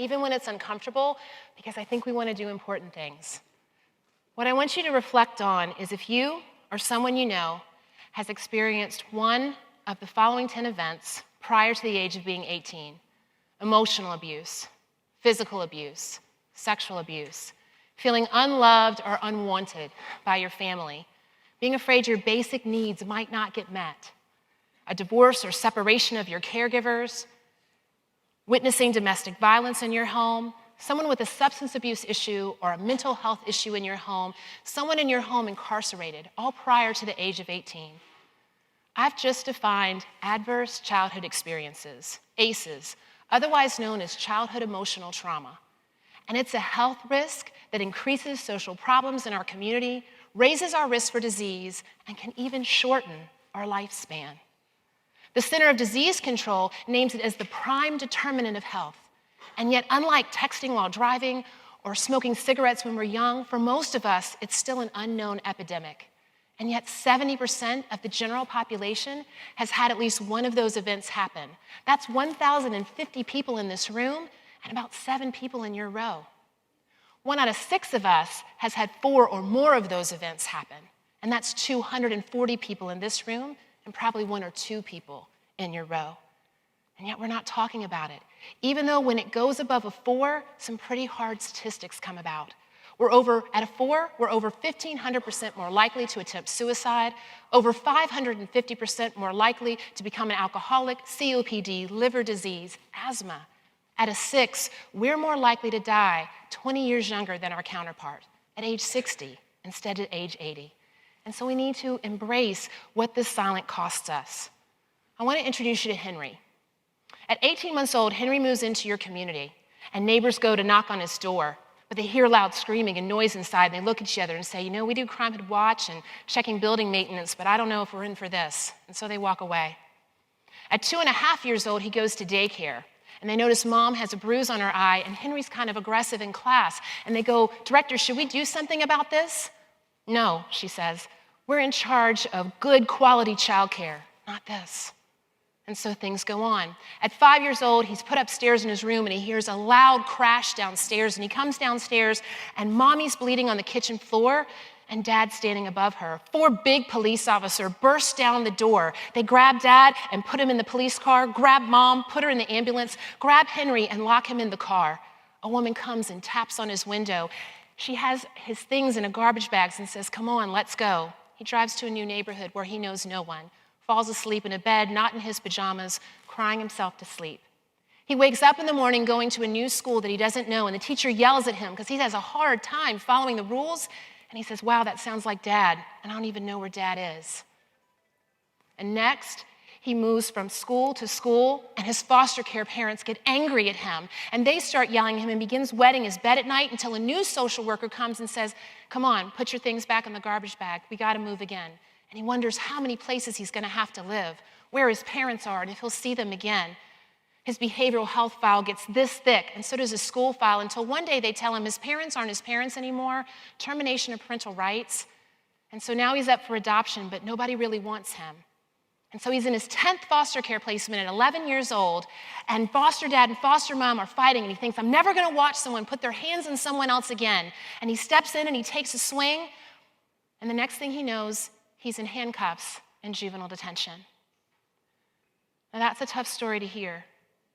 even when it's uncomfortable, because I think we want to do important things. What I want you to reflect on is if you or someone you know has experienced one of the following 10 events prior to the age of being 18: emotional abuse, physical abuse, sexual abuse, feeling unloved or unwanted by your family, being afraid your basic needs might not get met, a divorce or separation of your caregivers, witnessing domestic violence in your home, someone with a substance abuse issue or a mental health issue in your home, someone in your home incarcerated, all prior to the age of 18. I've just defined adverse childhood experiences, ACEs, otherwise known as childhood emotional trauma. And it's a health risk that increases social problems in our community, raises our risk for disease, and can even shorten our lifespan. The Center of Disease Control names it as the prime determinant of health. And yet, unlike texting while driving or smoking cigarettes when we're young, for most of us, it's still an unknown epidemic. And yet 70% of the general population has had at least one of those events happen. That's 1,050 people in this room and about 7 people in your row. 1 out of 6 of us has had 4 or more of those events happen. And that's 240 people in this room and probably 1 or 2 people in your row. And yet we're not talking about it. Even though when it goes above a 4, some pretty hard statistics come about. At a 4, we're over 1,500% more likely to attempt suicide, over 550% more likely to become an alcoholic, COPD, liver disease, asthma. At a 6, we're more likely to die 20 years younger than our counterpart, at age 60 instead of age 80. And so we need to embrace what this silence costs us. I want to introduce you to Henry. At 18 months old, Henry moves into your community, and neighbors go to knock on his door, but they hear loud screaming and noise inside, and they look at each other and say, we do Crime Hood Watch and checking building maintenance, but I don't know if we're in for this. And so they walk away. At 2.5 years old, he goes to daycare, and they notice Mom has a bruise on her eye, and Henry's kind of aggressive in class. And they go, "Director, should we do something about this?" "No," she says. "We're in charge of good quality childcare, not this." And so things go on. At 5 years old, he's put upstairs in his room and he hears a loud crash downstairs, and he comes downstairs and Mommy's bleeding on the kitchen floor and Dad's standing above her. 4 big police officers burst down the door. They grab Dad and put him in the police car, grab Mom, put her in the ambulance, grab Henry and lock him in the car. A woman comes and taps on his window. She has his things in a garbage bag and says, "Come on, let's go." He drives to a new neighborhood where he knows no one, falls asleep in a bed, not in his pajamas, crying himself to sleep. He wakes up in the morning going to a new school that he doesn't know, and the teacher yells at him because he has a hard time following the rules, and he says, "Wow, that sounds like Dad, and I don't even know where Dad is." And next, he moves from school to school, and his foster care parents get angry at him, and they start yelling at him and begins wetting his bed at night until a new social worker comes and says, "Come on, put your things back in the garbage bag. We got to move again." And he wonders how many places he's going to have to live, where his parents are, and if he'll see them again. His behavioral health file gets this thick, and so does his school file, until one day they tell him his parents aren't his parents anymore, termination of parental rights. And so now he's up for adoption, but nobody really wants him. And so he's in his 10th foster care placement at 11 years old, and foster dad and foster mom are fighting, and he thinks, "I'm never going to watch someone put their hands on someone else again." And he steps in and he takes a swing, and the next thing he knows, he's in handcuffs in juvenile detention. Now that's a tough story to hear.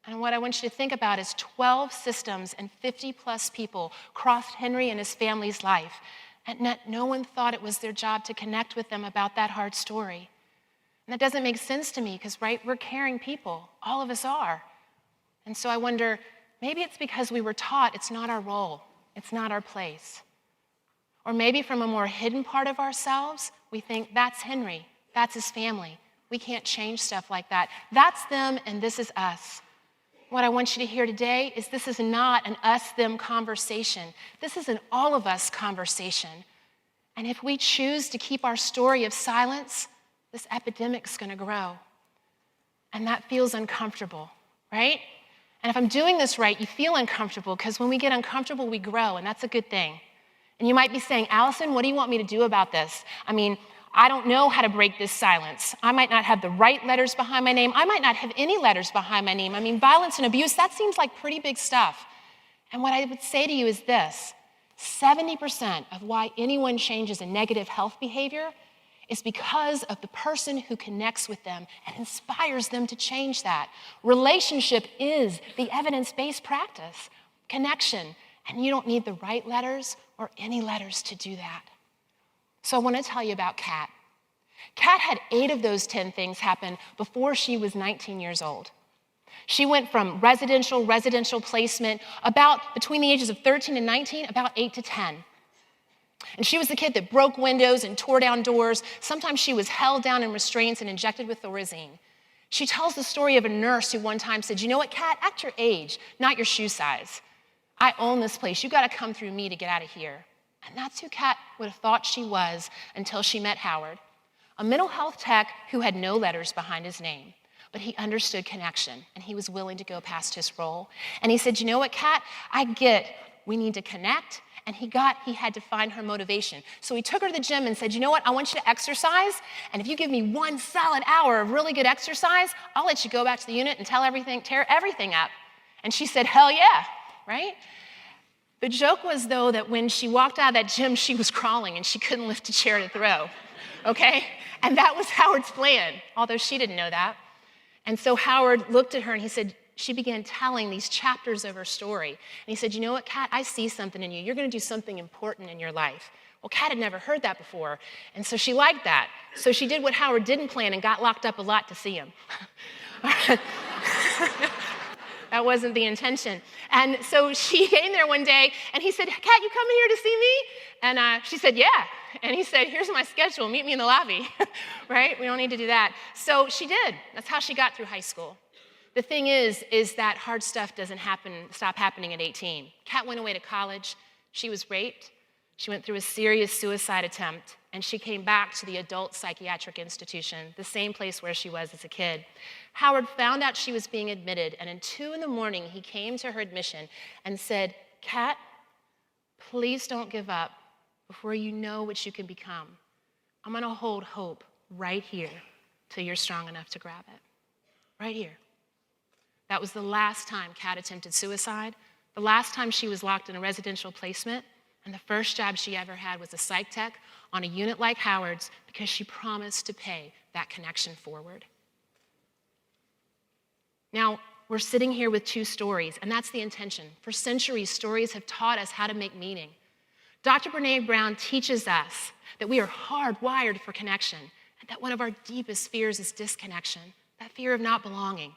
And what I want you to think about is 12 systems and 50+ people crossed Henry and his family's life, and yet no one thought it was their job to connect with them about that hard story. And that doesn't make sense to me because, right, we're caring people. All of us are. And so I wonder, maybe it's because we were taught it's not our role, it's not our place. Or maybe from a more hidden part of ourselves, we think that's Henry, that's his family. We can't change stuff like that. That's them and this is us. What I want you to hear today is this is not an us-them conversation. This is an all-of-us conversation. And if we choose to keep our story of silence, this epidemic's going to grow. And that feels uncomfortable, right? And if I'm doing this right, you feel uncomfortable because when we get uncomfortable, we grow, and that's a good thing. And you might be saying, "Allison, what do you want me to do about this? I don't know how to break this silence. I might not have the right letters behind my name. I might not have any letters behind my name. Violence and abuse, that seems like pretty big stuff." And what I would say to you is this: 70% of why anyone changes a negative health behavior is because of the person who connects with them and inspires them to change that. Relationship is the evidence-based practice, connection, and you don't need the right letters or any letters to do that. So I want to tell you about Kat. Kat had 8 of those 10 things happen before she was 19 years old. She went from residential placement about between the ages of 13 and 19, about 8 to 10. And she was the kid that broke windows and tore down doors. Sometimes she was held down in restraints and injected with Thorazine. She tells the story of a nurse who one time said, "You know what, Kat, act your age, not your shoe size. I own this place. You got to come through me to get out of here." And that's who Kat would have thought she was until she met Howard, a mental health tech who had no letters behind his name. But he understood connection, and he was willing to go past his role. And he said, "You know what, Kat, I get we need to connect." And he had to find her motivation. So he took her to the gym and said, "You know what, I want you to exercise, and if you give me 1 solid hour of really good exercise, I'll let you go back to the unit and tear everything up." And she said, "Hell yeah," right? The joke was, though, that when she walked out of that gym, she was crawling and she couldn't lift a chair to throw, okay? And that was Howard's plan, although she didn't know that. And so Howard looked at her and he said, she began telling these chapters of her story. And he said, "You know what, Kat, I see something in you. You're gonna do something important in your life." Well, Kat had never heard that before, and so she liked that. So she did what Howard didn't plan and got locked up a lot to see him. That wasn't the intention. And so she came there one day, and he said, "Kat, you coming here to see me?" And she said, "Yeah." And he said, "Here's my schedule. Meet me in the lobby." Right? We don't need to do that. So she did. That's how she got through high school. The thing is that hard stuff doesn't stop happening at 18. Kat went away to college. She was raped. She went through a serious suicide attempt, and she came back to the adult psychiatric institution, the same place where she was as a kid. Howard found out she was being admitted, and at 2 a.m, he came to her admission and said, "Kat, please don't give up before you know what you can become. I'm gonna hold hope right here till you're strong enough to grab it." Right here. That was the last time Kat attempted suicide, the last time she was locked in a residential placement, and the first job she ever had was a psych tech on a unit like Howard's because she promised to pay that connection forward. Now, we're sitting here with 2 stories, and that's the intention. For centuries, stories have taught us how to make meaning. Dr. Brené Brown teaches us that we are hardwired for connection, and that one of our deepest fears is disconnection, that fear of not belonging.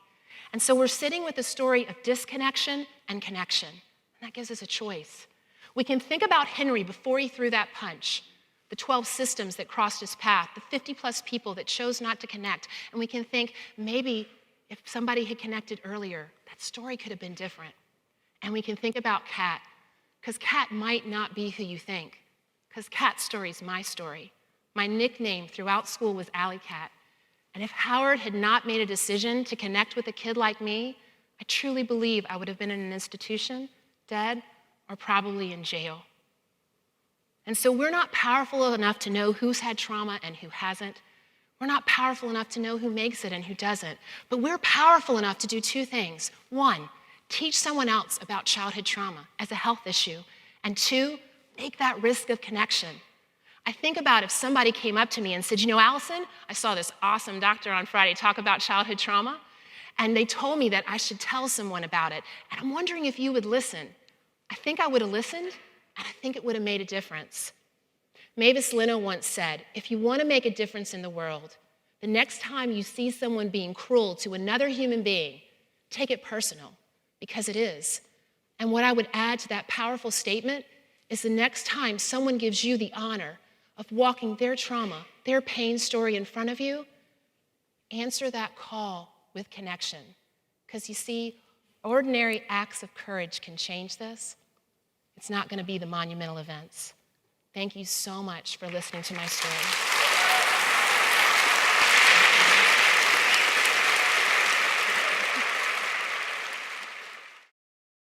And so we're sitting with the story of disconnection and connection, and that gives us a choice. We can think about Henry before he threw that punch, the 12 systems that crossed his path, the 50+ people that chose not to connect, and we can think maybe if somebody had connected earlier, that story could have been different. And we can think about Kat, because Kat might not be who you think, because Kat's story is my story. My nickname throughout school was Alley Cat. And if Howard had not made a decision to connect with a kid like me, I truly believe I would have been in an institution, dead, or probably in jail. And so we're not powerful enough to know who's had trauma and who hasn't. We're not powerful enough to know who makes it and who doesn't. But we're powerful enough to do 2 things. 1, teach someone else about childhood trauma as a health issue. And 2, make that risk of connection. I think about if somebody came up to me and said, "You know, Allison, I saw this awesome doctor on Friday talk about childhood trauma, and they told me that I should tell someone about it, and I'm wondering if you would listen." I think I would have listened, and I think it would have made a difference. Mavis Leno once said, "If you want to make a difference in the world, the next time you see someone being cruel to another human being, take it personal, because it is." And what I would add to that powerful statement is the next time someone gives you the honor of walking their trauma, their pain story in front of you, answer that call with connection. Because you see, ordinary acts of courage can change this. It's not going to be the monumental events. Thank you so much for listening to my story.